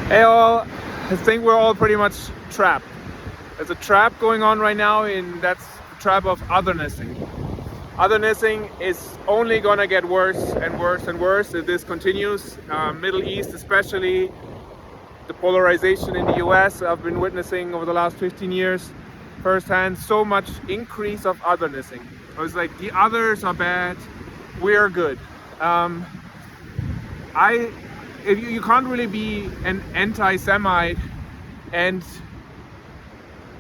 Hey all, I think we're all pretty much trapped. There's a trap going on right now, and that's the trap of othernessing. Othernessing is only gonna get worse and worse and worse if this continues. Middle East especially, the polarization in the US I've been witnessing over the last 15 years firsthand, so much increase of othernessing. It was like the others are bad, we're good. Um, I if you can't really be an anti-Semite and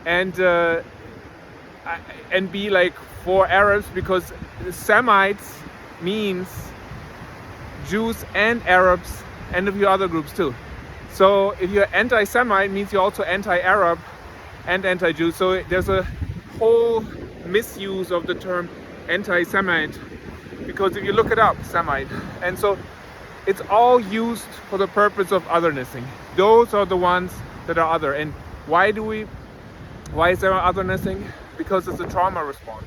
and uh, and be like for Arabs, because Semites means Jews and Arabs and a few other groups too. So if you're anti-Semite, means you're also anti-Arab and anti-Jew. So there's a whole misuse of the term anti-Semite, because if you look it up, Semite, and so it's all used for the purpose of othernessing. Those are the ones that are other. And why is there othernessing? Because it's a trauma response.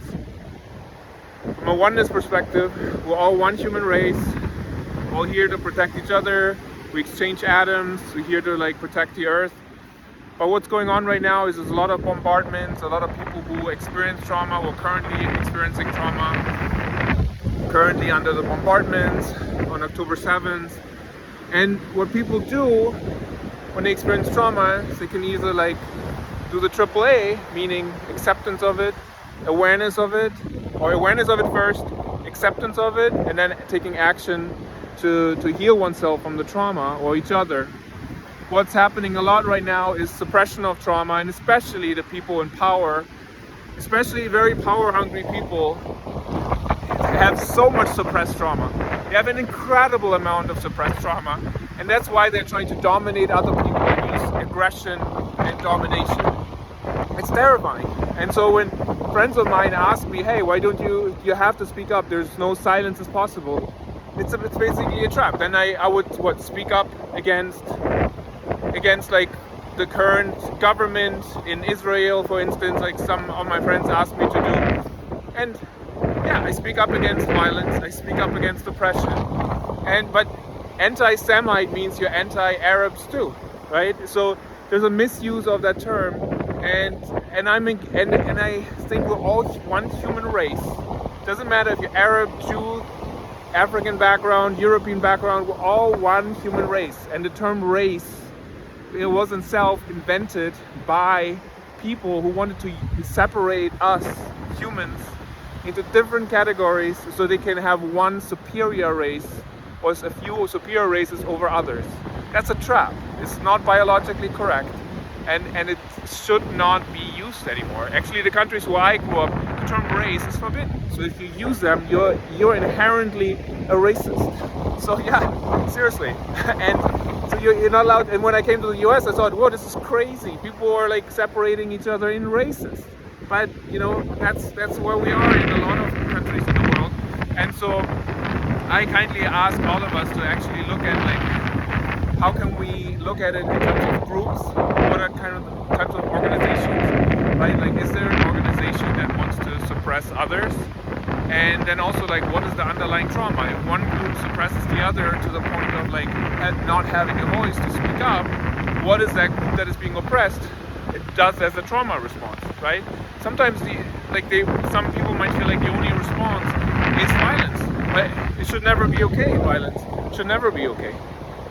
From a oneness perspective, we're all one human race, we're all here to protect each other. We exchange atoms, we're here to like protect the earth. But what's going on right now is there's a lot of bombardments, a lot of people who experience trauma. We're currently experiencing trauma, currently under the bombardments on October 7th. And what people do when they experience trauma is they can either like do the AAA, meaning acceptance of it, awareness of it, or awareness of it first, acceptance of it, and then taking action to heal oneself from the trauma or each other. What's happening a lot right now is suppression of trauma, and especially the people in power, especially very power hungry people, have so much suppressed trauma. They have an incredible amount of suppressed trauma, and that's why they're trying to dominate other people and use aggression and domination. It's terrifying. And so when friends of mine ask me, hey, why don't you have to speak up, there's no silence is possible, it's basically a trap. Then I would speak up against like the current government in Israel, for instance, like some of my friends asked me to do. And yeah, I speak up against violence, I speak up against oppression. But anti-Semite means you're anti-Arabs too, right? So there's a misuse of that term, and I think we're all one human race. Doesn't matter if you're Arab, Jew, African background, European background, we're all one human race. And the term race, it wasn't invented by people who wanted to separate us humans into different categories so they can have one superior race or a few superior races over others. That's a trap. It's not biologically correct, and it should not be used anymore. Actually, the countries where I grew up, the term race is forbidden. So if you use them, you're inherently a racist. So yeah, seriously. And so you're not allowed. And when I came to the US, I thought, whoa, this is crazy. People are like separating each other in races. But that's where we are in a lot of countries in the world. And so I kindly ask all of us to actually look at like, how can we look at it in terms of groups? What are types of organizations, right? Like, is there an organization that wants to suppress others? And then also, like, what is the underlying trauma? If one group suppresses the other to the point of like not having a voice to speak up, what is that group that is being oppressed? It does as a trauma response, right? Sometimes some people might feel like the only response is violence, but it should never be okay. Violence should never be okay.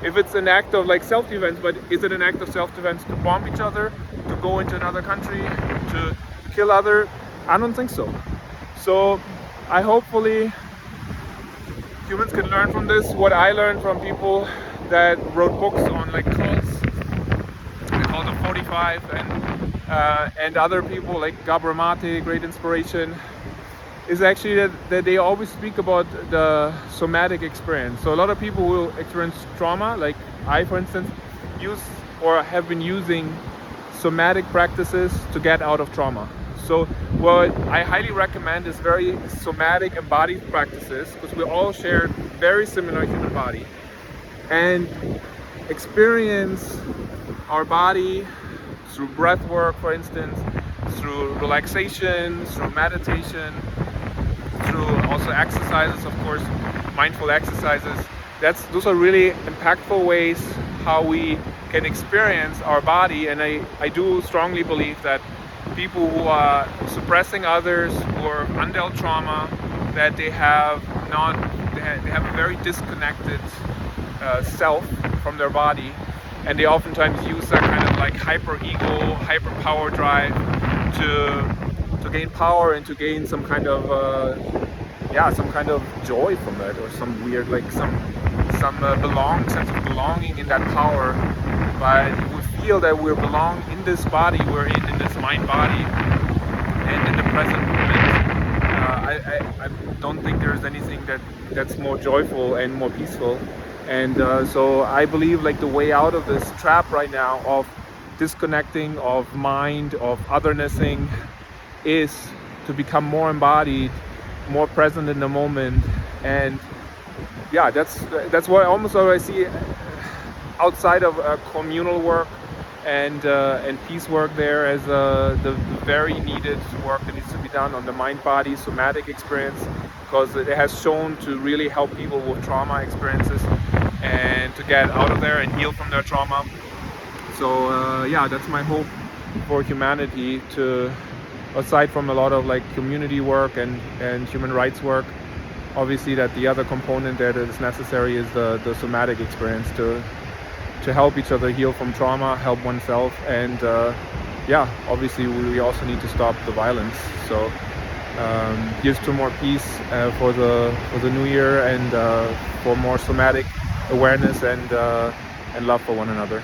If it's an act of like self-defense, but is it an act of self-defense to bomb each other, to go into another country, to kill other? I don't think so. So I hopefully humans can learn from this. What I learned from people that wrote books on like cults, I call them 45, and other people like Gabor Mate, great inspiration, is actually that they always speak about the somatic experience. So a lot of people will experience trauma, like I, for instance, use or have been using somatic practices to get out of trauma. So what I highly recommend is very somatic embodied practices, because we all share very similar human body, and experience our body through breath work, for instance, through relaxation, through meditation, through also exercises, of course, mindful exercises. Those are really impactful ways how we can experience our body. And I do strongly believe that people who are suppressing others, who are undealt trauma, that they have a very disconnected self from their body, and they oftentimes use that kind of like hyper ego, hyper power drive to gain power and to gain some kind of joy from it, or some weird like some sense of belonging in that power. But we feel that we belong in this body we're in this mind body, and in the present moment. I don't think there's anything that's more joyful and more peaceful. And so I believe like the way out of this trap right now of disconnecting, of mind, of othernessing, is to become more embodied, more present in the moment. And yeah, that's what I see outside of communal work and peace work there as the very needed work that needs to be done on the mind-body somatic experience, because it has shown to really help people with trauma experiences and to get out of there and heal from their trauma. So yeah, that's my hope for humanity, to, aside from a lot of like community work and human rights work, obviously that the other component there that is necessary is the somatic experience to help each other heal from trauma, help oneself, and yeah, obviously we also need to stop the violence. So here's to more peace for the new year, and for more somatic awareness and love for one another.